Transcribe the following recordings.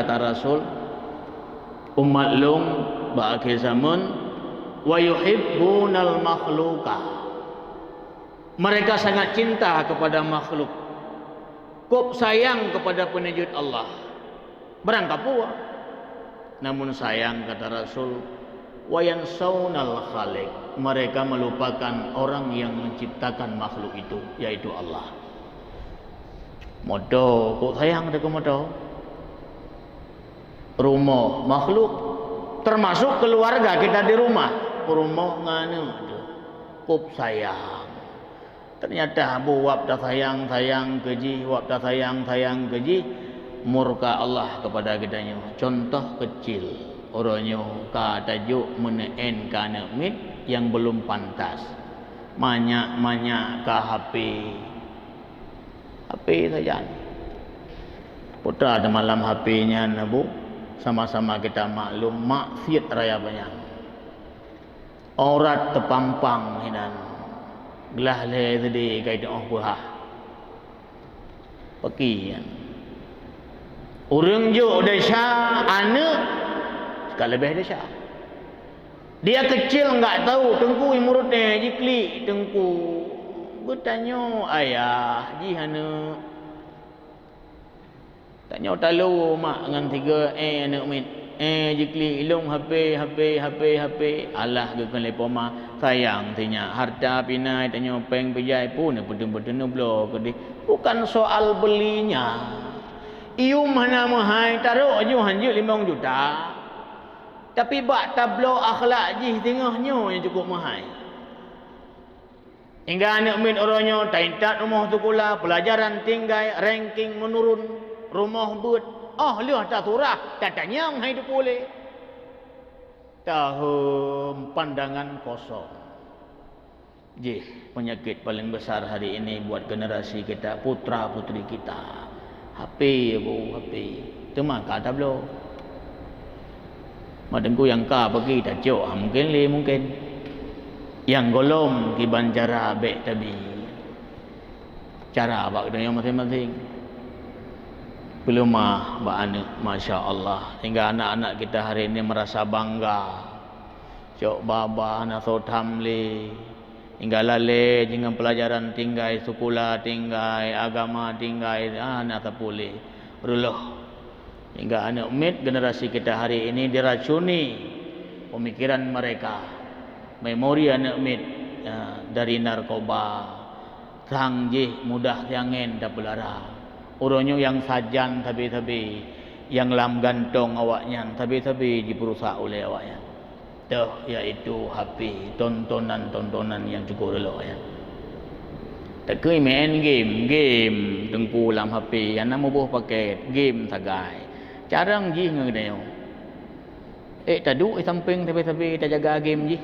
kata Rasul umat lung ba'akhir zaman wa yuhibbunal makhluqa, mereka sangat cinta kepada makhluk, kop sayang kepada penujud Allah, berangkap pula. Namun sayang kata Rasul wa yansawnal khaliq, mereka melupakan orang yang menciptakan makhluk itu, yaitu Allah. Modo kok sayang dekat modo rumah makhluk, termasuk keluarga kita di rumah nganu kop sayang. Ternyata buat dah sayang keji, wap dah sayang keji, murka Allah kepada kitanya. Contoh kecil, orangnya ka tajuk meneen kana mit yang belum pantas, banyak ka HP saja. Putra ada malam HP-nya nabu, sama-sama kita maklum maksiat raya banyak. Aurat terpampang hinan. Gelah le tadi kait buah. Pakian. Urang jo desa anak sekali lebih desa. Dia kecil enggak tahu tengku muridnya jikli tengku. Bertanya ayah jihana. Tanya talu mak dengan 3 anak mit. Jikli ilung HP. Allah gekan lepo ma sayang tanya harta pinai tanya peng pejai pun betul-betul blok kedi. Bukan soal belinya. Iu mana mahai taruh aja hanjut 5 juta. Tapi bak tablo akhlak jih tengahnya yang cukup mahai. Hingga anak mit orangnya taintat rumah sekolah, pelajaran tinggai, ranking menurun, rumah buat. Lihat tak surah, tak tanya hai tu boleh. Tahun pandangan kosong. Penyakit paling besar hari ini buat generasi kita, putra putri kita. HP HP. Tu mah kata belum. Madengku yang ka pergi tak jauh, mungkin. Yang golom kiban cara baik tabi. Cara abak dia masing-masing. Belum anak, Masya Allah. Hingga anak-anak kita hari ini merasa bangga. Cok baba naso tamli. Hingga lale dengan pelajaran tinggai, sekolah tinggai, agama tinggai, anak tak boleh. Berulah. Hingga anak umit generasi kita hari ini diracuni pemikiran mereka. Memori anak umit dari narkoba. Tangjih mudah yangen dah belara. Orangnya yang sajan tabi-tabi, yang lam gantong awaknya tabi-tabi diperusak oleh awaknya. Tuh iaitu HP, tontonan yang cukup elok ya. Tak kena main game tengku lam HP, yang nama buah paket game tagai. Carang ji ngedeo. Tadu samping tabi-tabi tak jaga game ji.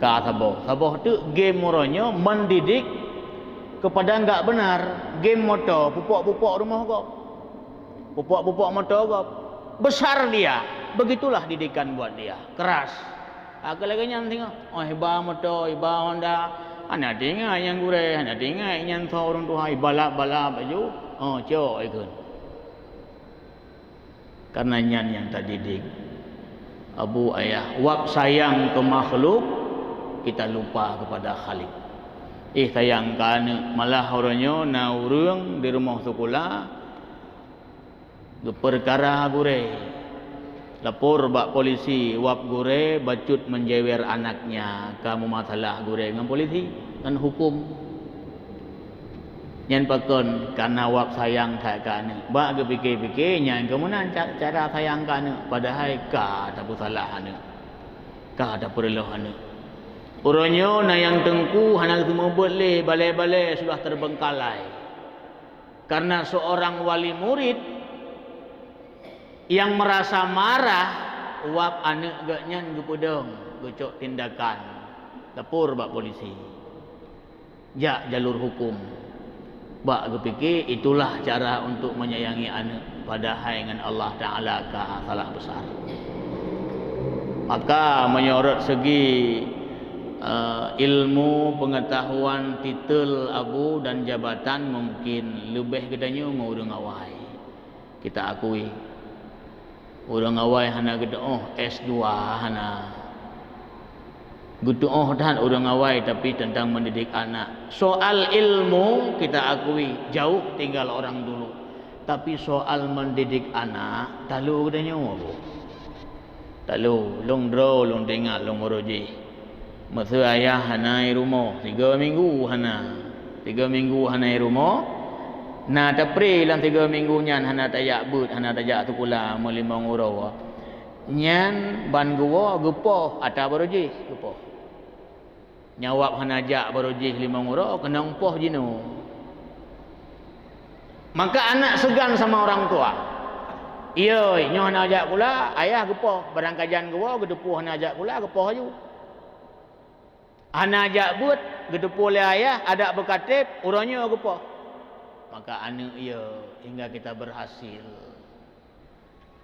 Ka saboh tu game orangnya mendidik kepada enggak benar. Game motor pupuk rumah kau, pupuk motor kau besar dia, begitulah didikan buat dia keras. Kalau yang tengok iba motor iba Honda, anak tinggal yang gure, anak tinggal yang orang tua balap baju cok ikut karena yang tak didik. Abu ayah wak sayang ke makhluk, kita lupa kepada Khalik. Sayangkan malah orangnya na urang di rumah sekolah perkara gure lapor bak polisi wap gure bacut menjewer anaknya, kamu masalah gure dengan polisi dan hukum nyan pakon karena wap sayang tak kan bak ke fikir-fikir nyan kemudian cara sayang kan padahal ka tak salah ane ka tak perlu ane. Orangnya na yang tengku hanya semua boleh balai-balai sudah terbengkalai. Karena seorang wali murid yang merasa marah wap anak gaknya gepedong gocok tindakan lapor bak polisi. Jak jalur hukum. Bak kepikir itulah cara untuk menyayangi anak padahal dengan Allah Taala ka salah besar. Maka menyorot segi ilmu, pengetahuan, titel, abu dan jabatan mungkin lebih gedanya mau dengan wahai. kita akui. Orang awal hana gedoh S2 hana gedoh dah orang awal, tapi tentang mendidik anak. Soal ilmu kita akui jauh tinggal orang dulu. Tapi soal mendidik anak talu kedanya apa? Talu long draw long dengar long roji. Masa ayah hanai rumah 3 minggu hana. 3 minggu hanai rumah. Na tapri dalam 3 minggu nyan hana tayak but, hana tayak tu pula melimang urawa. Nyan ban gua gepoh ata baroji, gepoh. Nyawab hana jak baroji 5 urawa kena umpoh jino. Maka anak segan sama orang tua. Iya, nyo hana ajak pula, ayah gepoh, barang kajan gua gedepuh hana ajak pula, gepoh aju. Hana ajak but, gedepuh oleh ayah, ada berkatib, urangnya gepoh. Maka anak ia hingga kita berhasil.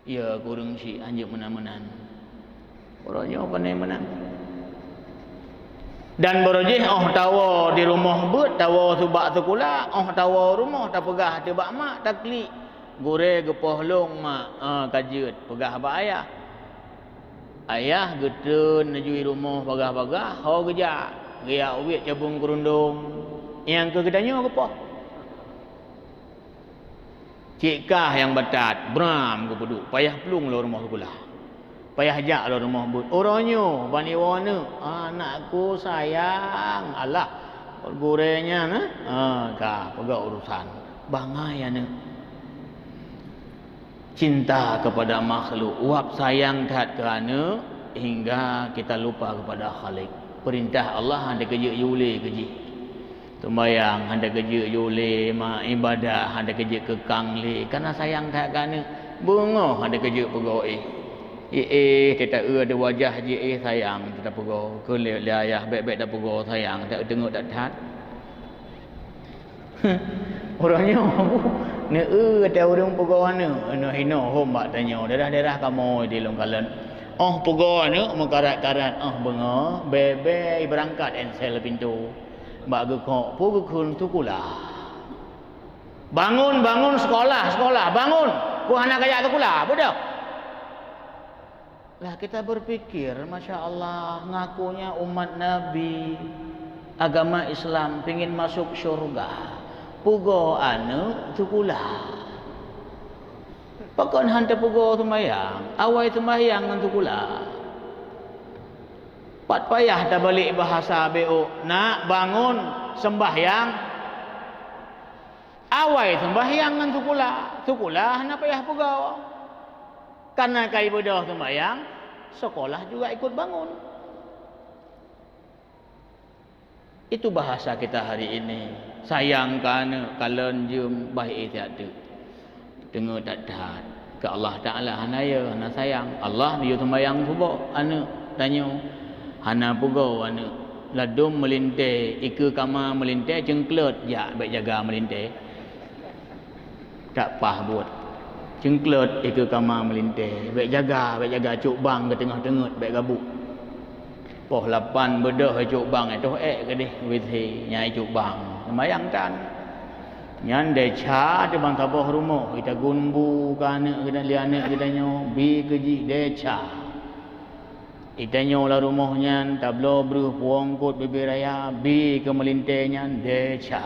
Ia kurang si anjuk menang-menang. Orangnya pandai menang. Dan berojih tawa di rumah but, tawa subak sekolah, tawa rumah tak pegah tibak mak tak klik. Gore gepoh long mak kajut pegah ba ayah. Ayah getun najui rumah pagah-pagah, ho geja. Gaya uwit cabung kerundung. Yang ke gedanya gepoh. Cikkah yang batat, bram ke peduk, payah pelung lo rumah sekolah. Payah jak lo rumah but. Orangnya bani warna, anakku sayang, alah gorengnya nah. Ka pegak urusan. Bangai ana. Cinta kepada makhluk, uap sayang tat kerana hingga kita lupa kepada Khalik. Perintah Allah handa kerja yule kerja. Sembayang handa kerja yule, mak ibadah handa kerja kekang le, karena sayang tak kana bunga handa kerja pegoi. Kita ada wajah je sayang kita pegoi. Ke le ayah baik-baik dak pegoi sayang tak tengok tak tat. Orangnya ne kata orang pegoi mana? Ana hina hombak tanya daerah-daerah kamu di Longkalan. Pegoi ne mekarat-karat benga bebe berangkat ensel pintu. Mbak gekok pu gekun sekolah. Bangun sekolah, bangun. Ku anak kaya sekolah, bodoh. Lah kita berpikir, Masya Allah, ngakunya umat Nabi, agama Islam pingin masuk syurga. Pugo anu sekolah. Pakon hantar pugo sembahyang, awai sembahyang ngan sekolah. Pat payah dah balik bahasa BO. Nak bangun sembahyang. Awai sembahyang dengan sekolah. Sekolah nak payah pegau. Karena kai bodoh sembahyang, sekolah juga ikut bangun. Itu bahasa kita hari ini. Sayang kan kalian jum baik tiada. Dengar tak dah. Ke Allah Taala hanaya hana sayang. Allah dia sembahyang subuk ana tanya. Hana pugau anu ladum melintai ika kama melintai cengklet ya baik jaga melintai tak pah buat cengklet ika kama melintai baik jaga cuk bang ke tengah-tengah baik gabuk poh 8 bedah cuk bang itu ke deh withi nyai cuk bang sembayang tan nyan deca de bang tabah rumah kita gunbu kana kita liane kita nyo bi keji deca. Itanya lah rumahnya, tablo beruh puang kot bibir raya, bi ke melintainya, deca.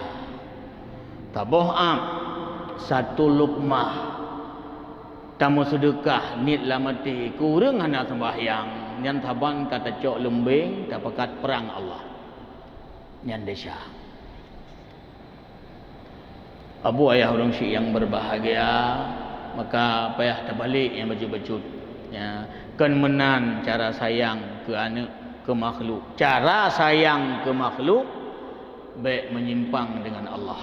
Taboh satu lukmah. Tamu sedekah, nit lah mati, kurang hana sembahyang. Yang taban kata cok lembing, tapakat perang Allah. Yang deca. Abu ayah orang syik yang berbahagia, maka payah terbalik yang baju-baju. Ya. Kan menan cara sayang ke anak, ke makhluk. Cara sayang ke makhluk baik menyimpang dengan Allah.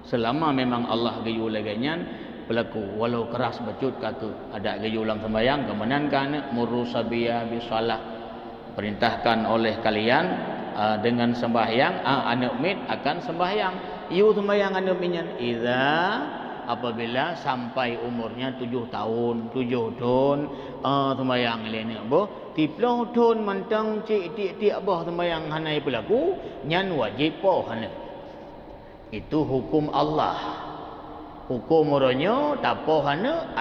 Selama memang Allah gayu laganyan pelaku walau keras becut kaku ada gayu ulang sembayang kemenan ke anak murusabiya bisalah perintahkan oleh kalian dengan sembahyang anak mit akan sembahyang. Iu sembahyang anak minyan idza apabila sampai umurnya 7 tahun, 7 tahun, sembahyang lain boh, 10 tahun mentang cik tik boh sembahyang hanai pelaku, nyan wajib poh hana. Itu hukum Allah. Hukum orangnya tapoh anak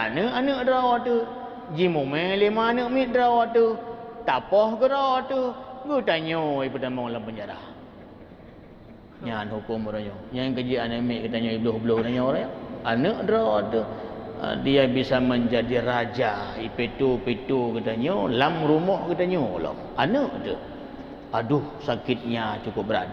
derawa tu. Jimu lima anak mit derawa tu. Tapoh ke derawa tu. Gu tanya pertama dalam penjara. Nyan hukum orangnya. Yang kerja anak mit katanya ibluh-ibluh tanya orang. Anak derawa tu. Dia bisa menjadi raja. Ipetu-petu katanya. Lam rumah katanya. Anak tu. Aduh sakitnya cukup berat.